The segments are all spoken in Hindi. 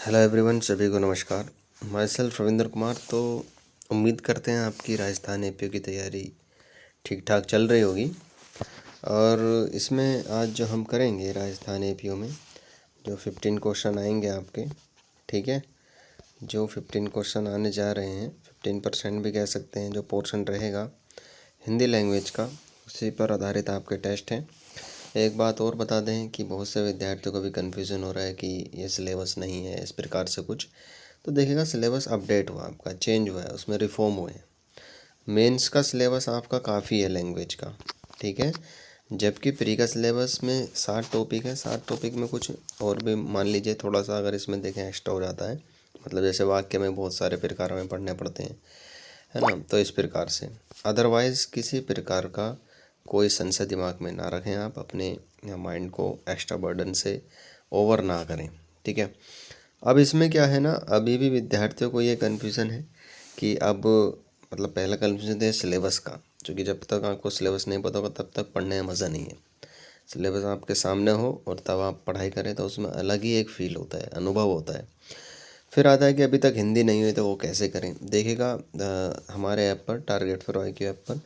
हेलो एवरीवन, सभी को नमस्कार। My self Ravindra Kumar. तो उम्मीद करते हैं आपकी राजस्थान एपीओ की तैयारी ठीक ठाक चल रही होगी। और इसमें आज जो हम करेंगे राजस्थान एपीओ में जो 15 क्वेश्चन आएंगे आपके, ठीक है। जो 15 क्वेश्चन आने जा रहे हैं, 15% भी कह सकते हैं, जो पोर्शन रहेगा हिंदी लैंग्वेज का, उसी पर आधारित आपके टेस्ट हैं। एक बात और बता दें कि बहुत से विद्यार्थियों को भी कन्फ्यूज़न हो रहा है कि ये सिलेबस नहीं है, इस प्रकार से कुछ। तो देखिएगा, सिलेबस अपडेट हुआ, आपका चेंज हुआ है, उसमें रिफॉर्म हुए हैं। मेंस का सिलेबस आपका काफ़ी है लैंग्वेज का, ठीक है। जबकि प्री का सिलेबस में 60 टॉपिक है। 60 टॉपिक में कुछ और भी मान लीजिए थोड़ा सा अगर इसमें देखें एक्स्ट्रा हो जाता है, मतलब जैसे वाक्य में बहुत सारे प्रकार में पढ़ने पड़ते हैं, है ना। तो इस प्रकार से अदरवाइज़ किसी प्रकार का कोई संशय दिमाग में ना रखें, आप अपने माइंड को एक्स्ट्रा बर्डन से ओवर ना करें, ठीक है। अब इसमें क्या है ना, अभी भी विद्यार्थियों को ये कन्फ्यूज़न है कि अब मतलब पहला कन्फ्यूज़न है सिलेबस का, क्योंकि जब तक आपको सिलेबस नहीं पता होगा तब तक पढ़ने में मज़ा नहीं है। सिलेबस आपके सामने हो और तब आप पढ़ाई करें तो उसमें अलग ही एक फ़ील होता है, अनुभव होता है। फिर आता है कि अभी तक हिंदी नहीं हुई तो वो कैसे करें। देखिएगा, हमारे ऐप पर, टारगेट फॉर IQ ऐप पर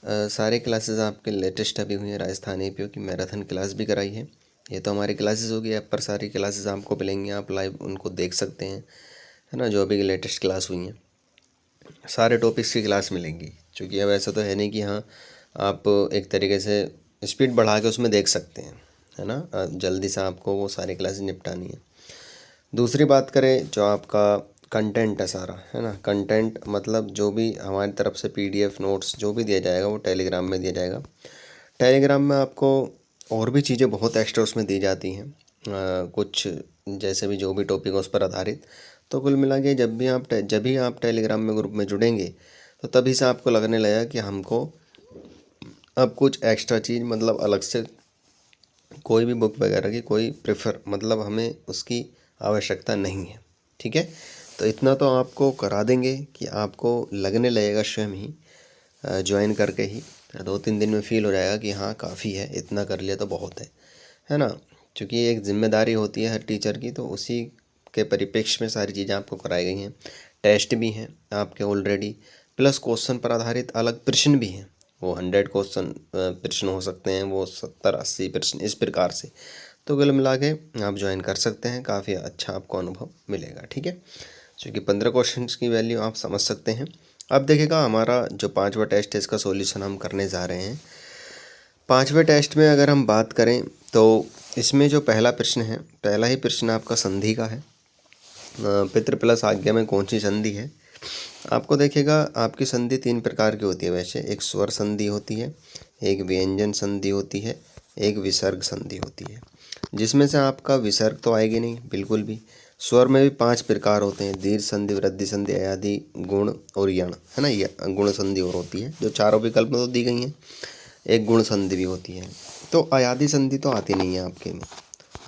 सारे क्लासेस आपके लेटेस्ट अभी हुई हैं। राजस्थान एपीओ की मैराथन क्लास भी कराई है। ये तो हमारी क्लासेस होगी, ऐप पर सारी क्लासेस आपको मिलेंगी, आप लाइव उनको देख सकते हैं, है ना। जो अभी की लेटेस्ट क्लास हुई हैं, सारे टॉपिक्स की क्लास मिलेंगी। क्योंकि अब ऐसा तो है नहीं कि हाँ आप एक तरीके से स्पीड बढ़ा के उसमें देख सकते हैं, है ना। जल्दी से आपको वो सारी क्लासेस निपटानी है। दूसरी बात करें, जो आपका कंटेंट है सारा, है ना। कंटेंट मतलब जो भी हमारी तरफ से PDF नोट्स जो भी दिया जाएगा वो टेलीग्राम में दिया जाएगा। टेलीग्राम में आपको और भी चीज़ें बहुत एक्स्ट्रा उसमें दी जाती हैं, कुछ जैसे भी जो भी टॉपिक है उस पर आधारित। तो कुल मिला के जब भी आप टेलीग्राम में ग्रुप में जुड़ेंगे तो तभी से आपको लगने लगा कि हमको अब कुछ एक्स्ट्रा चीज़, मतलब अलग से कोई भी बुक वगैरह की कोई प्रेफर, मतलब हमें उसकी आवश्यकता नहीं है, ठीक है। तो इतना तो आपको करा देंगे कि आपको लगने लगेगा स्वयं ही ज्वाइन करके ही 2-3 दिन में फ़ील हो जाएगा कि हाँ काफ़ी है, इतना कर लिया तो बहुत है ना। क्योंकि एक जिम्मेदारी होती है हर टीचर की, तो उसी के परिप्रेक्ष्य में सारी चीज़ें आपको कराई गई हैं। टेस्ट भी हैं आपके ऑलरेडी, प्लस क्वेश्चन पर आधारित अलग प्रश्न भी हैं। वो 100 क्वेश्चन प्रश्न हो सकते हैं, वो 70-80 प्रश्न, इस प्रकार से। तो कुल मिला के आप ज्वाइन कर सकते हैं, काफ़ी अच्छा आपको अनुभव मिलेगा, ठीक है। क्योंकि 15 क्वेश्चन की वैल्यू आप समझ सकते हैं। अब देखिएगा, हमारा जो 5वां टेस्ट है इसका सॉल्यूशन हम करने जा रहे हैं। 5वें टेस्ट में अगर हम बात करें तो इसमें जो पहला प्रश्न है, पहला ही प्रश्न आपका संधि का है। पितृ प्लस आज्ञा में कौन सी संधि है। आपको देखिएगा, आपकी संधि 3 प्रकार की होती है वैसे। एक स्वर संधि होती है, एक व्यंजन संधि होती है, एक विसर्ग संधि होती है। जिसमें से आपका विसर्ग तो आएगी नहीं बिल्कुल भी। स्वर में भी 5 प्रकार होते हैं, दीर्घ संधि, वृद्धि संधि, अयादि, गुण और यण, है ना। ये गुण संधि और होती है, जो चारों विकल्प में तो दी गई हैं। एक गुण संधि भी होती है। तो अयादि संधि तो आती नहीं है आपके में।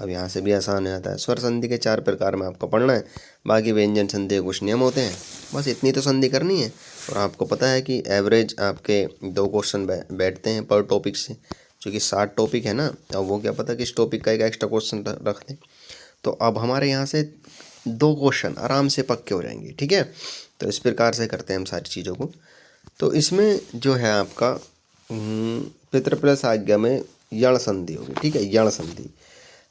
अब यहाँ से भी आसान हो जाता है। स्वर संधि के 4 प्रकार में आपको पढ़ना है, बाकी व्यंजन संधि के कुछ नियम होते हैं, बस इतनी तो संधि करनी है। और आपको पता है कि एवरेज आपके 2 क्वेश्चन बैठते हैं पर टॉपिक से, क्योंकि 60 टॉपिक है ना। अब वो क्या पता किस टॉपिक का एक एक्स्ट्रा क्वेश्चन रख दें। तो अब हमारे यहाँ से 2 क्वेश्चन आराम से पक्के हो जाएंगे, ठीक है। तो इस प्रकार से करते हैं हम सारी चीज़ों को। तो इसमें जो है आपका पितृ प्लस आज्ञा में यण संधि होगी, ठीक है। यण संधि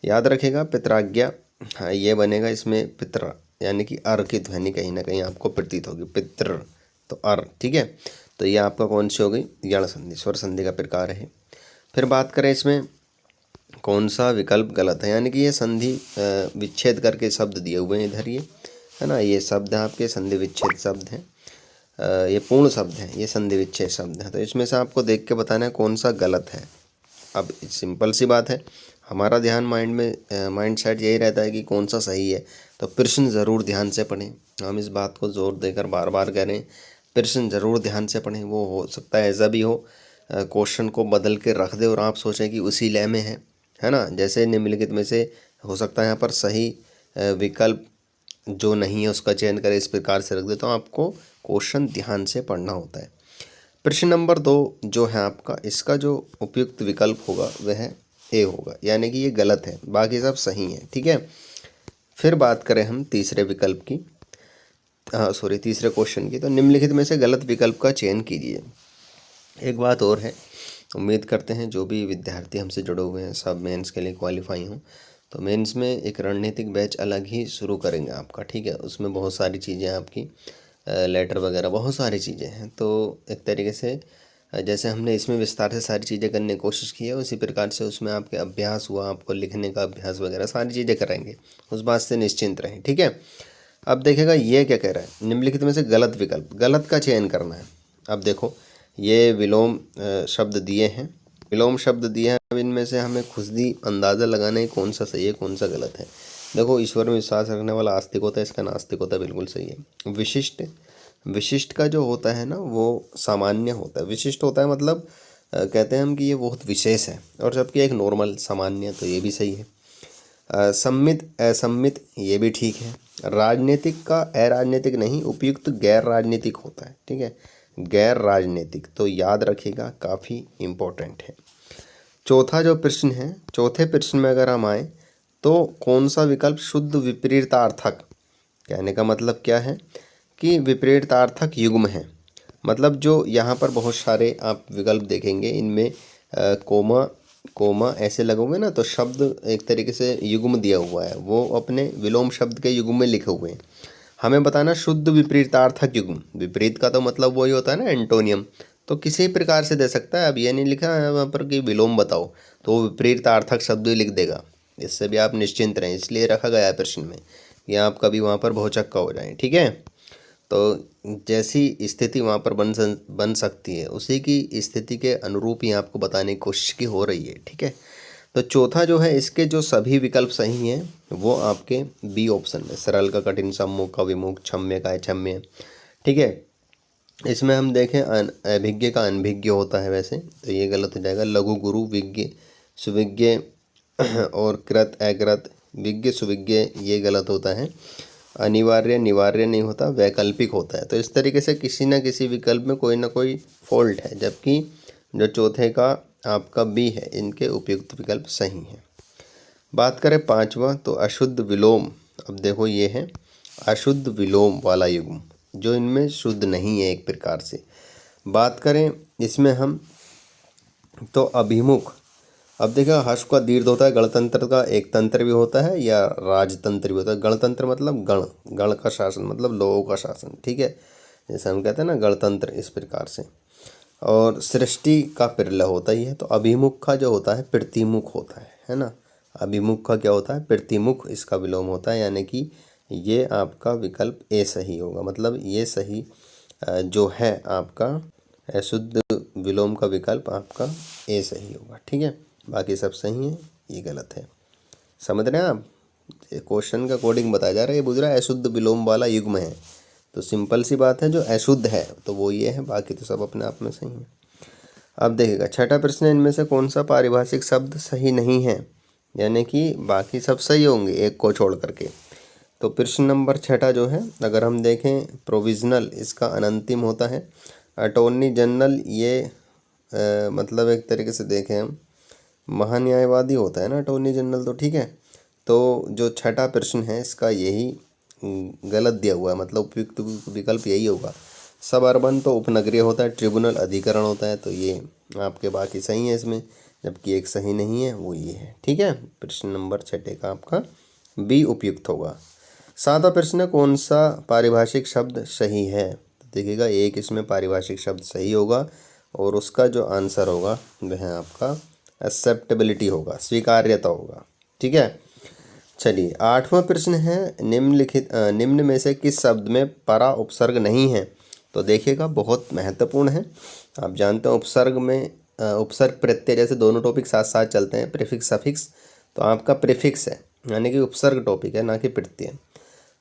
याद रखेगा, पितराज्ञा, हाँ ये बनेगा। इसमें पितर यानी कि अर की ध्वनि कहीं ना कहीं आपको प्रतीत होगी, पितृ तो अर, ठीक है। तो ये आपका कौन सी हो गई, यण संधि, स्वर संधि का प्रकार है। फिर बात करें इसमें कौन सा विकल्प गलत है, यानी कि ये संधि विच्छेद करके शब्द दिए हुए हैं इधर, ये है ना। ये शब्द है आपके संधि विच्छेद शब्द हैं, ये पूर्ण शब्द हैं, ये संधि विच्छेद शब्द हैं। तो इसमें से आपको देख के बताना है कौन सा गलत है। अब सिंपल सी बात है, हमारा ध्यान माइंड सेट यही रहता है कि कौन सा सही है। तो प्रश्न ज़रूर ध्यान से पढ़ें, हम इस बात को जोर देकर बार बार कह रहे हैं, प्रश्न ज़रूर ध्यान से पढ़ें। वो हो सकता है ऐसा भी हो क्वेश्चन को बदल के रख दे और आप सोचें कि उसी लय में है ना। जैसे निम्नलिखित में से हो सकता है यहाँ पर सही विकल्प जो नहीं है उसका चयन करें, इस प्रकार से रख दे। तो आपको क्वेश्चन ध्यान से पढ़ना होता है। प्रश्न नंबर 2 जो है आपका, इसका जो उपयुक्त विकल्प होगा वह ए होगा, यानी कि ये गलत है, बाकी सब सही है, ठीक है। फिर बात करें हम तीसरे विकल्प की, तीसरे क्वेश्चन की, तो निम्नलिखित में से गलत विकल्प का चयन कीजिए। एक बात और है, उम्मीद करते हैं जो भी विद्यार्थी हमसे जुड़े हुए हैं सब मेंस के लिए क्वालिफाई हों। तो मेंस में एक रणनीतिक बैच अलग ही शुरू करेंगे आपका, ठीक है। उसमें बहुत सारी चीज़ें आपकी लेटर वगैरह बहुत सारी चीज़ें हैं। तो एक तरीके से जैसे हमने इसमें विस्तार से सारी चीज़ें करने की कोशिश की है, उसी प्रकार से उसमें आपके अभ्यास हुआ, आपको लिखने का अभ्यास वगैरह सारी चीज़ें कराएंगे, उस बात से निश्चिंत रहें, ठीक है। अब देखिएगा ये क्या कह रहा है, निम्नलिखित में से गलत विकल्प, गलत का चयन करना है। अब देखो ये विलोम शब्द दिए हैं, विलोम शब्द दिए हैं। अब इनमें से हमें खुद ही अंदाज़ा लगाना है कौन सा सही है कौन सा गलत है। देखो ईश्वर में विश्वास रखने वाला आस्तिक होता है, इसका नास्तिक होता है, बिल्कुल सही है। विशिष्ट, विशिष्ट का जो होता है ना वो सामान्य होता है, विशिष्ट होता है मतलब कहते हैं हम कि ये बहुत विशेष है, और जबकि एक नॉर्मल सामान्य, तो ये भी सही है। सम्मित असम्मित ये भी ठीक है। राजनीतिक का अराजनीतिक नहीं, उपयुक्त गैर राजनीतिक होता है, ठीक है, गैर राजनीतिक, तो याद रखिएगा काफ़ी इम्पोर्टेंट है। चौथा जो प्रश्न है, चौथे प्रश्न में अगर हम आए तो कौन सा विकल्प शुद्ध विपरीतार्थक, कहने का मतलब क्या है कि विपरीतार्थक युग्म है। मतलब जो यहाँ पर बहुत सारे आप विकल्प देखेंगे, इनमें कोमा कोमा ऐसे लगोगे ना, तो शब्द एक तरीके से युग्म दिया हुआ है, वो अपने विलोम शब्द के युग्म में लिखे हुए हैं। हमें बताना शुद्ध विपरीतार्थक युग्म, विपरीत का तो मतलब वही होता है ना एंटोनियम, तो किसी प्रकार से दे सकता है। अब ये नहीं लिखा है वहाँ पर कि विलोम बताओ, तो वो विपरीतार्थक शब्द ही लिख देगा, इससे भी आप निश्चिंत रहें, इसलिए रखा गया है प्रश्न में कि आप कभी वहाँ पर भौचक्का हो जाएं, ठीक है। तो जैसी स्थिति वहाँ पर बन सकती है, उसी की स्थिति के अनुरूप ही आपको बताने की कोशिश की हो रही है, ठीक है। तो चौथा जो है, इसके जो सभी विकल्प सही हैं वो आपके बी ऑप्शन में, सरल का कठिन, सम्मुख का विमुख, क्षम्य का अक्षम्य, ठीक है। इसमें हम देखें अभिज्ञ का अनभिज्ञ होता है वैसे, तो ये गलत हो जाएगा। लघु गुरु, विज्ञ सुविज्ञ और कृत अकृत, विज्ञ सुविज्ञ, ये गलत होता है। अनिवार्य निवार्य नहीं होता, वैकल्पिक होता है। तो इस तरीके से किसी न किसी विकल्प में कोई ना कोई फॉल्ट है, जबकि जो चौथे का आपका बी है, इनके उपयुक्त विकल्प सही हैं। बात करें पांचवा, तो अशुद्ध विलोम। अब देखो ये है अशुद्ध विलोम वाला युग्म, जो इनमें शुद्ध नहीं है एक प्रकार से। बात करें इसमें हम तो अभिमुख। अब देखो हर्ष का दीर्घ होता है, गणतंत्र का एक तंत्र भी होता है या राजतंत्र भी होता है। गणतंत्र मतलब गण, गण का शासन मतलब लोगों का शासन, ठीक है, जैसे हम कहते हैं ना गणतंत्र, इस प्रकार से। और सृष्टि का प्रलय होता ही है। तो अभिमुख का जो होता है प्रतिमुख होता है ना। अभिमुख का क्या होता है, प्रतिमुख, इसका विलोम होता है, यानी कि ये आपका विकल्प ए सही होगा। मतलब ये सही जो है आपका अशुद्ध विलोम का विकल्प आपका ए सही होगा, ठीक है। बाकी सब सही है, ये गलत है। समझ रहे हैं आप, क्वेश्चन का कोडिंग बताया जा रहा है, ये बुझ रहा है अशुद्ध विलोम वाला युग्म है, तो सिंपल सी बात है, जो अशुद्ध है तो वो ये है, बाकी तो सब अपने आप में सही है। अब देखिएगा छठा प्रश्न, इनमें से कौन सा पारिभाषिक शब्द सही नहीं है, यानी कि बाकी सब सही होंगे एक को छोड़ करके। तो प्रश्न नंबर छठा जो है, अगर हम देखें प्रोविजनल, इसका अनंतिम होता है। अटॉर्नी जनरल, ये मतलब एक तरीके से देखें हम महान्यायवादी होता है ना अटॉर्नी जनरल, तो ठीक है। तो जो छठा प्रश्न है इसका यही गलत दिया हुआ है, मतलब उपयुक्त विकल्प यही होगा। सब अर्बन तो उपनगरीय होता है, ट्रिब्यूनल अधिकरण होता है, तो ये आपके बाकी सही है इसमें, जबकि एक सही नहीं है, वो ये है, ठीक है। प्रश्न नंबर छठे का आपका बी उपयुक्त होगा। सातवां प्रश्न है, कौन सा पारिभाषिक शब्द सही है, तो देखिएगा एक इसमें पारिभाषिक शब्द सही होगा, और उसका जो आंसर होगा वह आपका एक्सेप्टेबिलिटी होगा, स्वीकार्यता होगा, ठीक है। चलिए आठवां प्रश्न है, निम्न में से किस शब्द में परा उपसर्ग नहीं है, तो देखिएगा बहुत महत्वपूर्ण है। आप जानते हो उपसर्ग में उपसर्ग प्रत्यय, जैसे दोनों टॉपिक साथ साथ चलते हैं, प्रीफिक्स सफिक्स, तो आपका प्रीफिक्स है, यानी कि उपसर्ग टॉपिक है, ना कि प्रत्यय।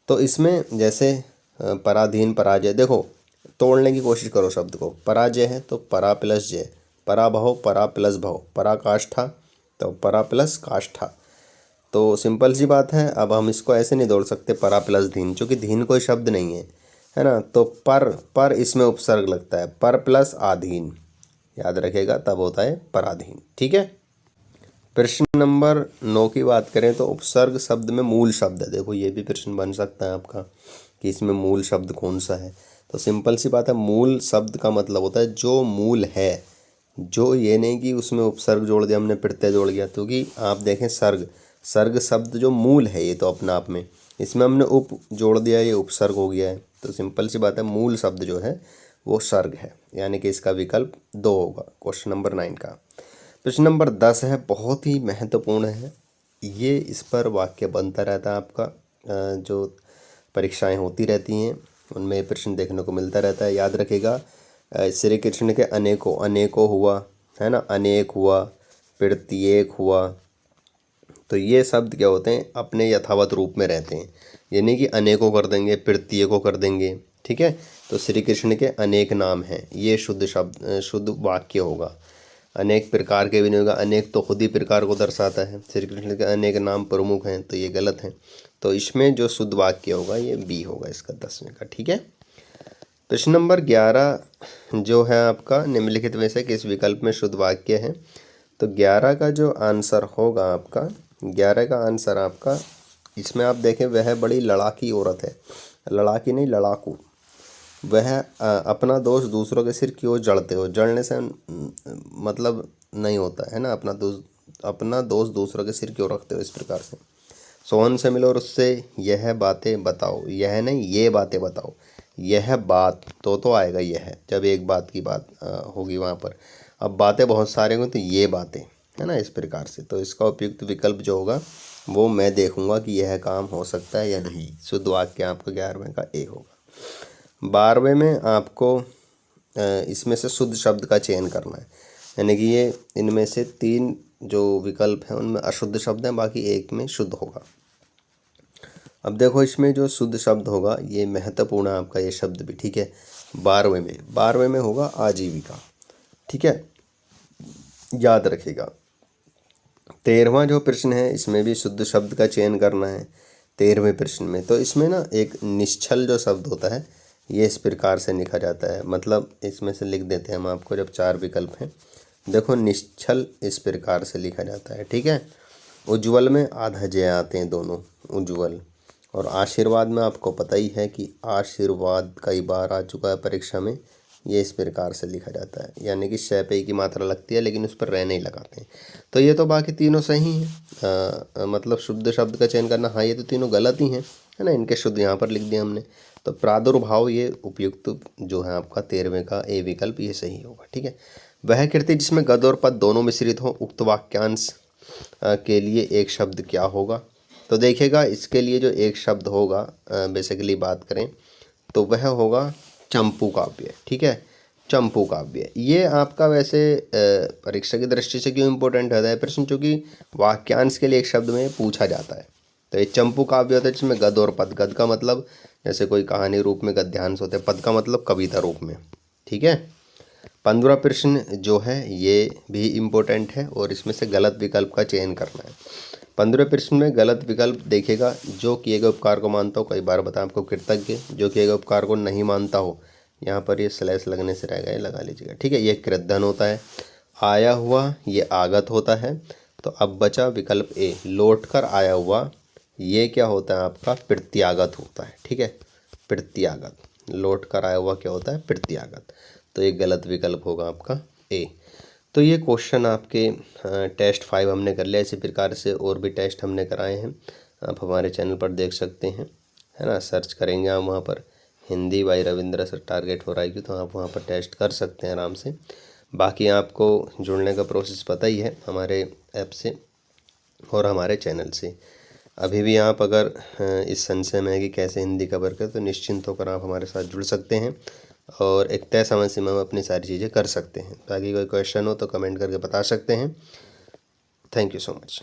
तो इसमें जैसे पराधीन, पराजय, देखो तोड़ने की कोशिश करो शब्द को। पराजय है तो परा प्लस जय, पराभव परा प्लस भव, पराकाष्ठा तो परा प्लस काष्ठा, तो सिंपल सी बात है। अब हम इसको ऐसे नहीं दौड़ सकते परा प्लस धीन, चूँकि धीन कोई शब्द नहीं है ना, तो पर इसमें उपसर्ग लगता है, पर प्लस आधीन, याद रखेगा, तब होता है पराधीन, ठीक है। प्रश्न नंबर 9 की बात करें तो उपसर्ग शब्द में मूल शब्द है। देखो ये भी प्रश्न बन सकता है आपका कि इसमें मूल शब्द कौन सा है। तो सिंपल सी बात है, मूल शब्द का मतलब होता है जो मूल है, जो ये नहीं कि उसमें उपसर्ग जोड़ दिया हमने, प्रत्यय जोड़ दिया। क्योंकि आप देखें सर्ग शब्द जो मूल है ये तो अपना आप में, इसमें हमने उप जोड़ दिया, ये उपसर्ग हो गया है। तो सिंपल सी बात है, मूल शब्द जो है वो सर्ग है, यानी कि इसका विकल्प 2 होगा क्वेश्चन नंबर 9 का। प्रश्न नंबर 10 है, बहुत ही महत्वपूर्ण है ये, इस पर वाक्य बनता रहता है आपका। जो परीक्षाएं होती रहती हैं उनमें ये प्रश्न देखने को मिलता रहता है। याद रखिएगा, श्री कृष्ण के अनेकों, अनेकों हुआ है ना, अनेक हुआ, प्रत्येक हुआ, तो ये शब्द क्या होते हैं, अपने यथावत रूप में रहते हैं। ये नहीं कि अनेकों कर देंगे, प्रत्येकों कर देंगे, ठीक है। तो श्री कृष्ण के अनेक नाम हैं, ये शुद्ध शब्द, शुद्ध वाक्य होगा। अनेक प्रकार के भी नहीं होगा, अनेक तो खुद ही प्रकार को दर्शाता है। श्री कृष्ण के अनेक नाम प्रमुख हैं, तो ये गलत है। तो इसमें जो शुद्ध वाक्य होगा ये बी होगा इसका 10वें का, ठीक है। प्रश्न नंबर 11 जो है आपका, निम्नलिखित में से किस विकल्प में शुद्ध वाक्य है। तो 11 का जो आंसर होगा आपका, 11 का आंसर आपका, इसमें आप देखें, वह बड़ी लड़ाकी औरत है, लड़ाकी नहीं लड़ाकू। वह अपना दोष दूसरों के सिर क्यों जड़ते हो, जड़ने से मतलब नहीं होता है ना, अपना दोष दूसरों के सिर क्यों रखते हो, इस प्रकार से। सोहन से मिलो और उससे यह बातें बताओ, यह नहीं ये बातें बताओ, यह बात तो आएगा, यह जब एक बात की बात होगी वहाँ पर। अब बातें बहुत सारे होंगे तो ये बातें है ना, इस प्रकार से। तो इसका उपयुक्त विकल्प जो होगा वो मैं देखूंगा कि यह काम हो सकता है या नहीं। शुद्ध वाक्य आपका 11वें का ए होगा। 12वें में आपको इसमें से शुद्ध शब्द का चयन करना है, यानी कि ये इनमें से 3 जो विकल्प हैं उनमें अशुद्ध शब्द हैं, बाकी एक में शुद्ध होगा। अब देखो इसमें जो शुद्ध शब्द होगा ये महत्वपूर्ण है आपका, ये शब्द भी, ठीक है। 12वें में होगा आजीविका, ठीक है, याद रखिएगा। 13वां जो प्रश्न है इसमें भी शुद्ध शब्द का चयन करना है 13वें प्रश्न में। तो इसमें ना एक निश्चल जो शब्द होता है ये इस प्रकार से लिखा जाता है, मतलब इसमें से लिख देते हैं हम आपको, जब 4 विकल्प हैं। देखो निश्चल इस प्रकार से लिखा जाता है, ठीक है। उज्ज्वल में आधा जय आते हैं दोनों, उज्ज्वल। और आशीर्वाद में आपको पता ही है कि आशीर्वाद कई बार आ चुका है परीक्षा में, ये इस प्रकार से लिखा जाता है, यानी कि शय पे की मात्रा लगती है लेकिन उस पर रह नहीं लगाते हैं। तो ये तो बाकी तीनों सही हैं, मतलब शुद्ध शब्द का चयन करना, हाँ ये तो तीनों गलत ही हैं, है ना, इनके शुद्ध यहाँ पर लिख दिया हमने। तो प्रादुर्भाव ये उपयुक्त जो है आपका 13वें का ए विकल्प, ये सही होगा, ठीक है। वह कृति जिसमें गद और पद दोनों मिश्रित हो, उक्त वाक्यांश के लिए एक शब्द क्या होगा। तो देखिएगा इसके लिए जो एक शब्द होगा, बेसिकली बात करें तो वह होगा चंपू काव्य, ठीक है, चंपू काव्य। ये आपका वैसे परीक्षा की दृष्टि से क्यों इम्पोर्टेंट होता है प्रश्न, चूँकि वाक्यांश के लिए एक शब्द में पूछा जाता है। तो ये चंपू काव्य होता है जिसमें गद और पद, गद का मतलब जैसे कोई कहानी रूप में गद्यांश होते हैं, पद का मतलब कविता रूप में, ठीक है। 15वां प्रश्न जो है ये भी इम्पोर्टेंट है और इसमें से गलत विकल्प का चयन करना है। 15वें प्रश्न में गलत विकल्प देखिएगा, जो किए गए उपकार को मानता हो, कई बार बताया आपको कृतज्ञ, जो किए गए उपकार को नहीं मानता हो, यहाँ पर ये स्लैश लगने से रह गए, लगा लीजिएगा, ठीक है। ये कृतधन होता है, आया हुआ ये आगत होता है। तो अब बचा विकल्प ए, लौट कर आया हुआ, ये क्या होता है आपका, प्रत्यागत होता है, ठीक है, प्रत्यागत। लौट कर आया हुआ क्या होता है, प्रत्यागत। तो ये गलत विकल्प होगा आपका ए। तो ये क्वेश्चन आपके टेस्ट 5 हमने कर लिया, इसी प्रकार से और भी टेस्ट हमने कराए हैं, आप हमारे चैनल पर देख सकते हैं, है ना। सर्च करेंगे आप वहाँ पर Hindi by Ravindra sir target हो आएगी, तो आप वहाँ पर टेस्ट कर सकते हैं आराम से। बाकी आपको जुड़ने का प्रोसेस पता ही है हमारे ऐप से और हमारे चैनल से। अभी भी आप अगर इस संशय में है कि कैसे हिंदी कवर करें, तो निश्चिंत होकर आप हमारे साथ जुड़ सकते हैं और एक तय समय सीमा में अपनी सारी चीज़ें कर सकते हैं। बाकी कोई क्वेश्चन हो तो कमेंट करके बता सकते हैं। Thank you so much.